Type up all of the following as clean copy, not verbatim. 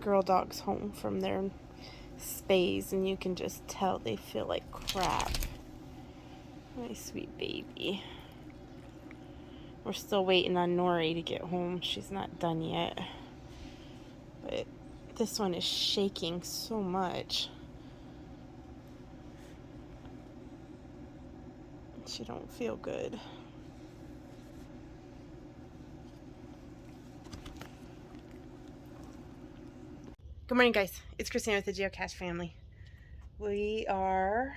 girl dogs home from their spays, and you can just tell they feel like crap. My sweet baby. We're still waiting on Nori to get home. She's not done yet. But this one is shaking so much. She don't feel good. Good morning, guys. It's Christina with the Geocache family. We are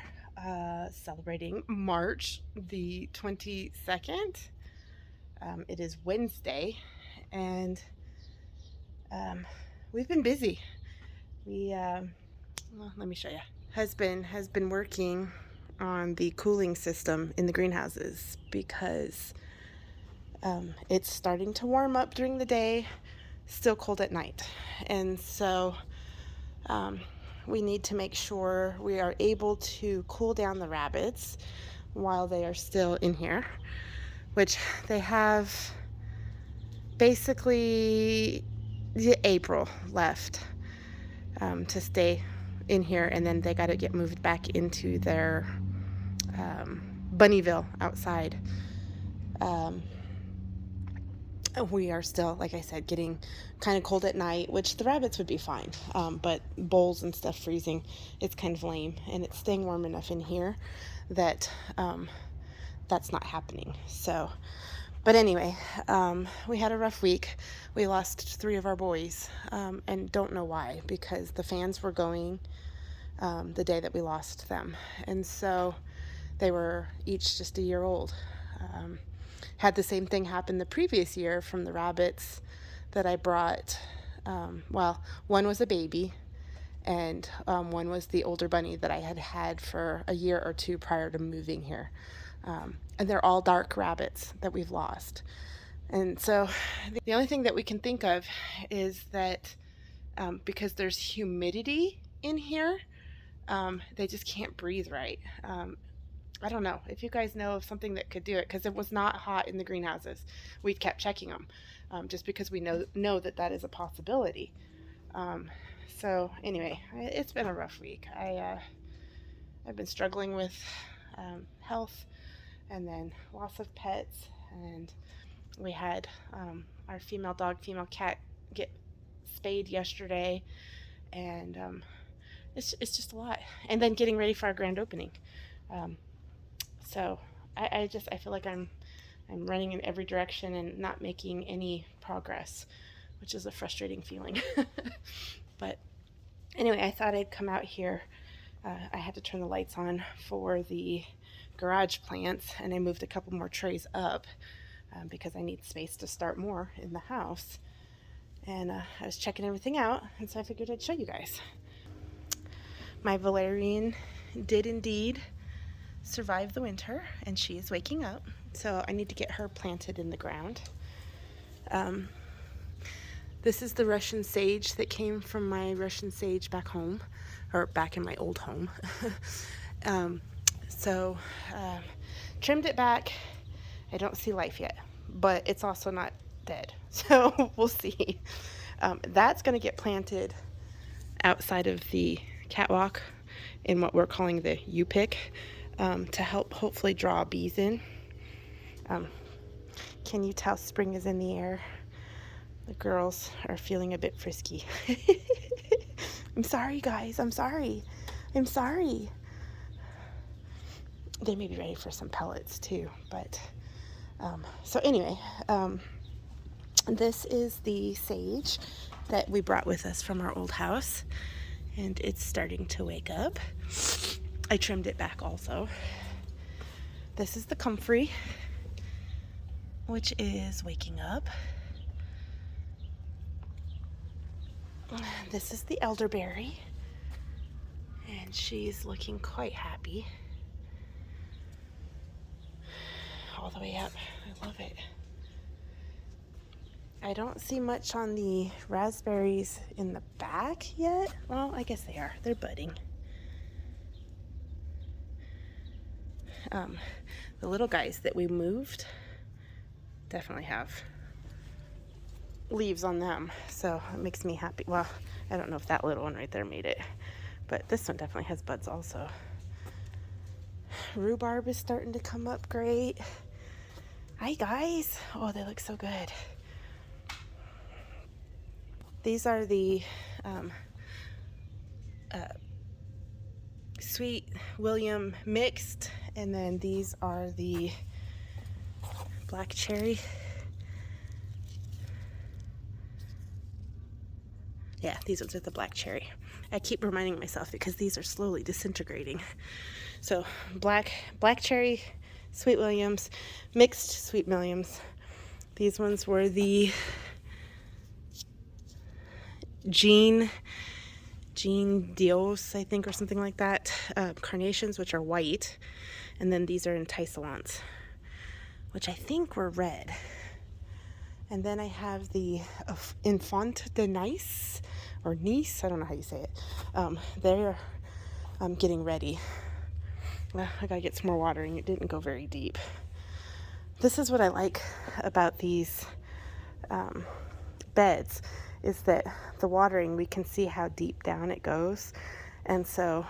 celebrating March the 22nd. It is Wednesday, and we've been busy. Well, let me show you. Husband has been working on the cooling system in the greenhouses because it's starting to warm up during the day, still cold at night. And so we need to make sure we are able to cool down the rabbits while they are still in here, which they have basically April left to stay in here, and then they got to get moved back into their Bunnyville outside. We are still, like I said, getting kind of cold at night, which the rabbits would be fine, but bowls and stuff freezing, it's kind of lame, and it's staying warm enough in here that that's not happening. So, but anyway, we had a rough week. We lost 3 of our boys, and don't know why, because the fans were going the day that we lost them, and so they were each just a year old. Had the same thing happen the previous year from the rabbits that I brought. Well, one was a baby, and one was the older bunny that I had had for a year or 2 prior to moving here. And they're all dark rabbits that we've lost. And so the only thing that we can think of is that because there's humidity in here, they just can't breathe right. I don't know if you guys know of something that could do it, because it was not hot in the greenhouses. We kept checking them just because we know that is a possibility. So anyway, it's been a rough week. I've been struggling with health, and then loss of pets, and we had our female dog, female cat get spayed yesterday, and it's just a lot. And then getting ready for our grand opening. So I feel like I'm running in every direction and not making any progress, which is a frustrating feeling. But anyway, I thought I'd come out here. I had to turn the lights on for the garage plants, and I moved a couple more trays up because I need space to start more in the house. And I was checking everything out, and so I figured I'd show you guys. My valerian did indeed survive the winter, and she is waking up, so I need to get her planted in the ground. This is the Russian sage that came from my Russian sage back home, or back in my old home. So trimmed it back. I don't see life yet, but it's also not dead, so we'll see. That's going to get planted outside of the catwalk in what we're calling the U-pick, to help hopefully draw bees in. Can you tell spring is in the air? The girls are feeling a bit frisky. I'm sorry, guys. I'm sorry. They may be ready for some pellets too, but so anyway, this is the sage that we brought with us from our old house, and it's starting to wake up. I trimmed it back also. This is the comfrey, which is waking up. This is the elderberry, and she's looking quite happy. All the way up. I love it. I don't see much on the raspberries in the back yet. Well, I guess they are. They're budding. The little guys that we moved definitely have leaves on them, so it makes me happy. Well, I don't know if that little one right there made it, but this one definitely has buds also. Rhubarb is starting to come up great. Hi guys. Oh, they look so good. These are the Sweet William mixed, and then these are the black cherry. Yeah, these ones are the black cherry. I keep reminding myself because these are slowly disintegrating. So black cherry, Sweet Williams, mixed Sweet Williams. These ones were the Jean Dios, I think, or something like that. Carnations, which are white. And then these are Enticellants, which I think were red. And then I have the Enfant de Nice, or Nice, I don't know how you say it. They're getting ready. I gotta get some more watering. It didn't go very deep. This is what I like about these beds, is that the watering, we can see how deep down it goes. And so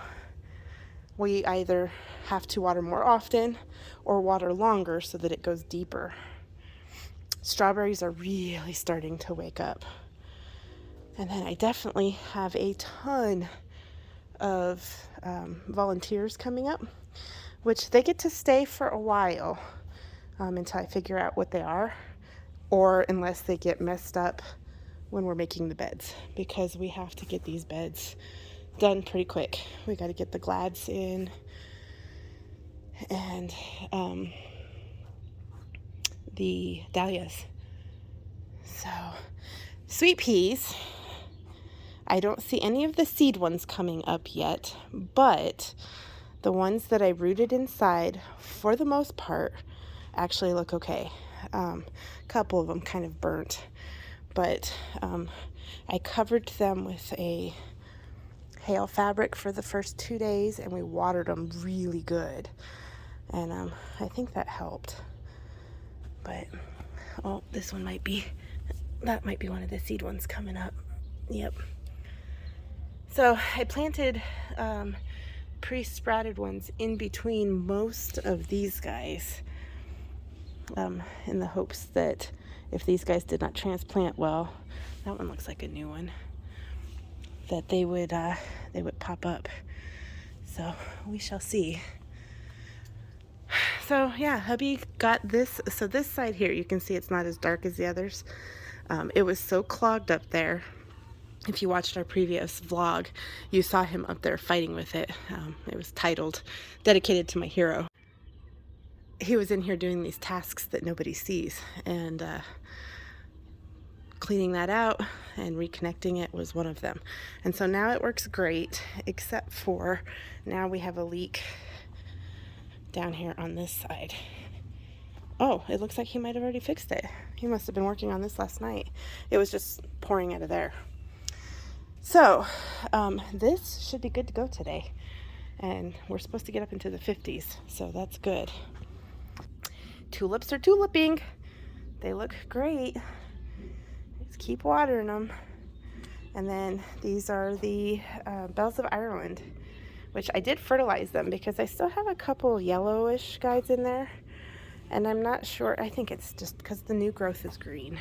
we either have to water more often or water longer so that it goes deeper. Strawberries are really starting to wake up. And then I definitely have a ton of volunteers coming up, which they get to stay for a while until I figure out what they are, or unless they get messed up when we're making the beds, because we have to get these beds done pretty quick. We got to get the glads in, and the dahlias. So, sweet peas, I don't see any of the seed ones coming up yet, but the ones that I rooted inside, for the most part, actually look okay. A couple of them kind of burnt, but I covered them with a hail fabric for the first 2 days, and we watered them really good, and I think that helped. But oh, this one might be, that might be one of the seed ones coming up. Yep. So I planted pre-sprouted ones in between most of these guys, in the hopes that if these guys did not transplant well, that one looks like a new one, that they would pop up. So we shall see. So yeah, hubby got this. So this side here, you can see it's not as dark as the others. It was so clogged up there. If you watched our previous vlog, you saw him up there fighting with it. It was titled, Dedicated to My Hero. He was in here doing these tasks that nobody sees, and cleaning that out and reconnecting it was one of them. And so now it works great, except for now we have a leak down here on this side. Oh, it looks like he might have already fixed it. He must have been working on this last night. It was just pouring out of there. So this should be good to go today, and we're supposed to get up into the 50s, so that's good. Tulips are tuliping. They look great. Just keep watering them. And then these are the Bells of Ireland, which I did fertilize them because I still have a couple yellowish guys in there, and I'm not sure. I think it's just because the new growth is green,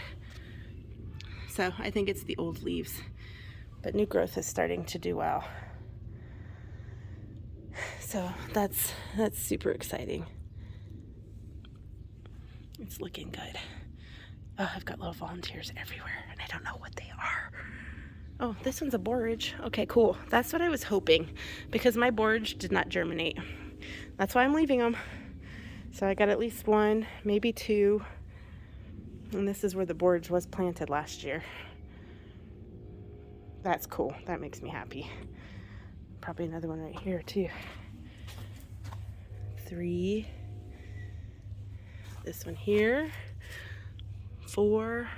so I think it's the old leaves, but new growth is starting to do well. So that's super exciting. It's looking good. Oh, I've got little volunteers everywhere, and I don't know what they are. Oh, this one's a borage. Okay, cool. That's what I was hoping, because my borage did not germinate. That's why I'm leaving them. So I got at least one, maybe two. And this is where the borage was planted last year. That's cool. That makes me happy. Probably another one right here too. 3. This one here. 4.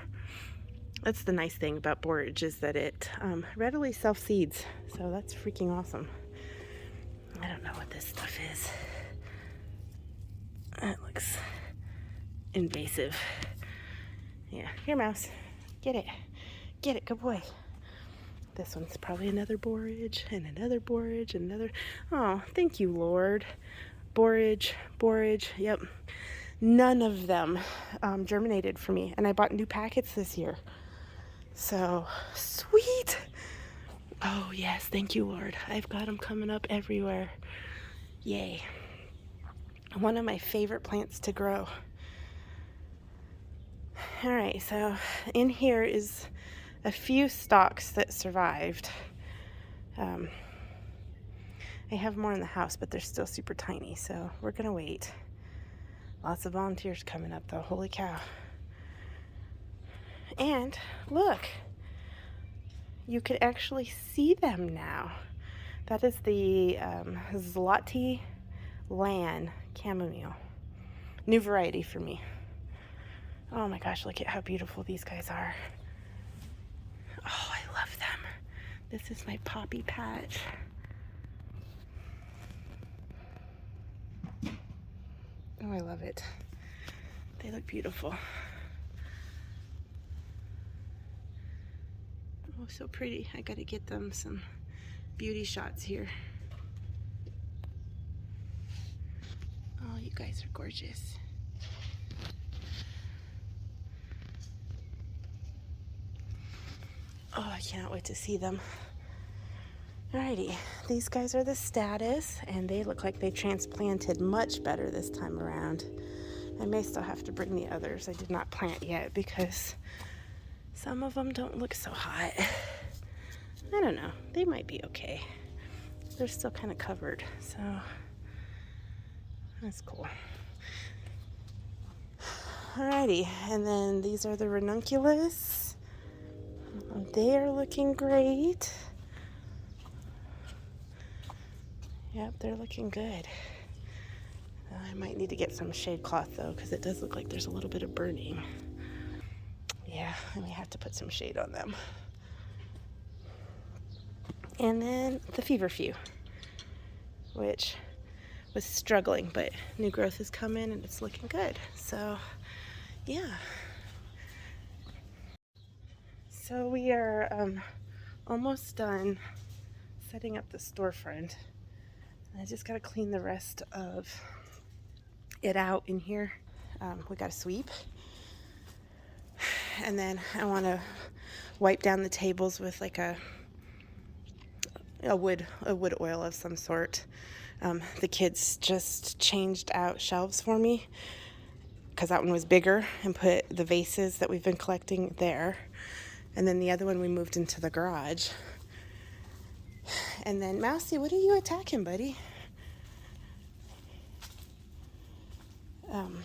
That's the nice thing about borage, is that it readily self-seeds. So that's freaking awesome. I don't know what this stuff is. It looks invasive. Yeah, here, mouse. Get it. Get it. Good boy. This one's probably another borage and another borage and another. Oh, thank you, Lord. Borage, borage. Yep. None of them germinated for me. And I bought new packets this year. So, sweet. Oh, yes. Thank you, Lord. I've got them coming up everywhere. Yay. One of my favorite plants to grow. All right, so in here is a few stalks that survived. I have more in the house, but they're still super tiny, so we're gonna wait. Lots of volunteers coming up though, holy cow. And look, you could actually see them now. That is the Zloty Lan chamomile. New variety for me. Oh my gosh, look at how beautiful these guys are. Oh, I love them. This is my poppy patch. Oh, I love it. They look beautiful. Oh, so pretty. I gotta get them some beauty shots here. Oh, you guys are gorgeous. Oh, I cannot wait to see them. Alrighty, these guys are the status, and they look like they transplanted much better this time around. I may still have to bring the others I did not plant yet because some of them don't look so hot. I don't know, they might be okay. They're still kind of covered, so that's cool. Alrighty, and then these are the ranunculus. They are looking great. Yep, they're looking good. I might need to get some shade cloth though, because it does look like there's a little bit of burning. Yeah, I may have to put some shade on them. And then the feverfew, which was struggling, but new growth is coming and it's looking good. So, yeah. So we are almost done setting up the storefront. I just gotta clean the rest of it out in here. We gotta sweep. And then I wanna wipe down the tables with like a wood oil of some sort. The kids just changed out shelves for me because that one was bigger and put the vases that we've been collecting there. And then the other one we moved into the garage. And then, Mousy, what are you attacking, buddy? Come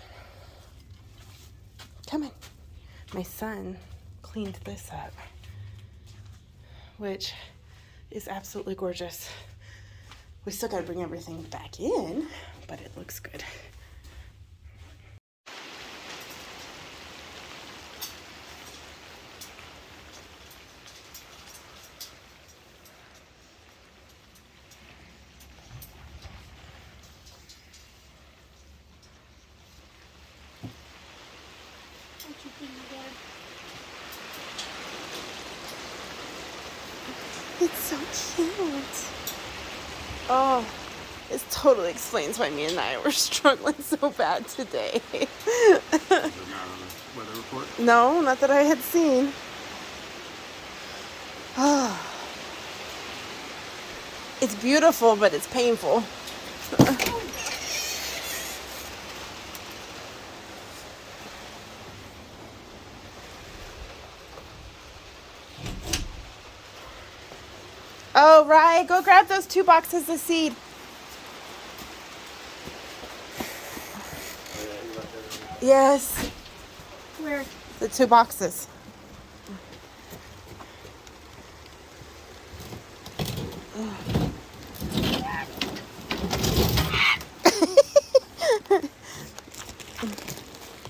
on. My son cleaned this up, which is absolutely gorgeous. We still gotta bring everything back in, but it looks good. It's so cute. Oh, this totally explains why me and I were struggling so bad today. Is it not on the weather report? No, not that I had seen. Oh, it's beautiful, but it's painful. Oh, right. Go grab those 2 boxes of seed. Yes. Where? The 2 boxes.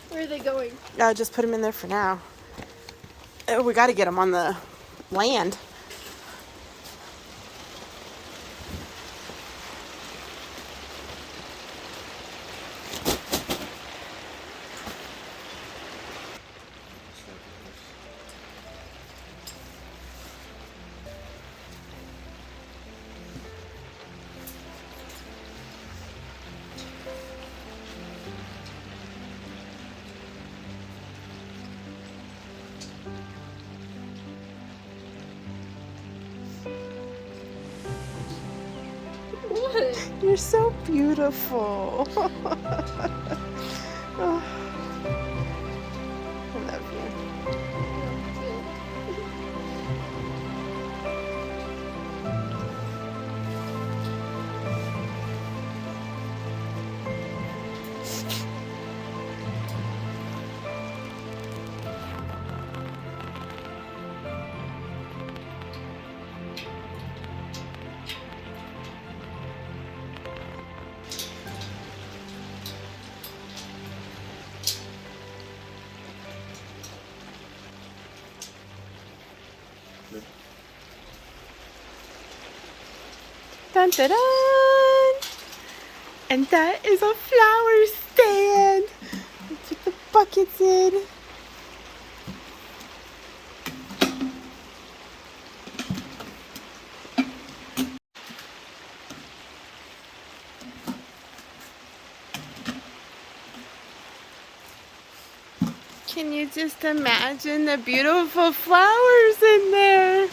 Where are they going? Just put them in there for now. We got to get them on the land. You're so beautiful. Oh, I love you. Dun, dun, dun. And that is a flower stand. Let's put the buckets in. Can you just imagine the beautiful flowers in there?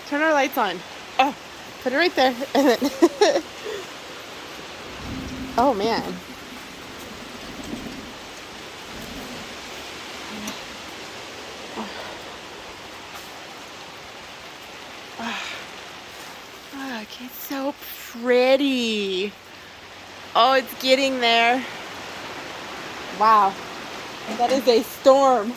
Turn our lights on. Oh, put it right there. And then oh man. Look, it's so pretty. Oh, it's getting there. Wow. That is a storm.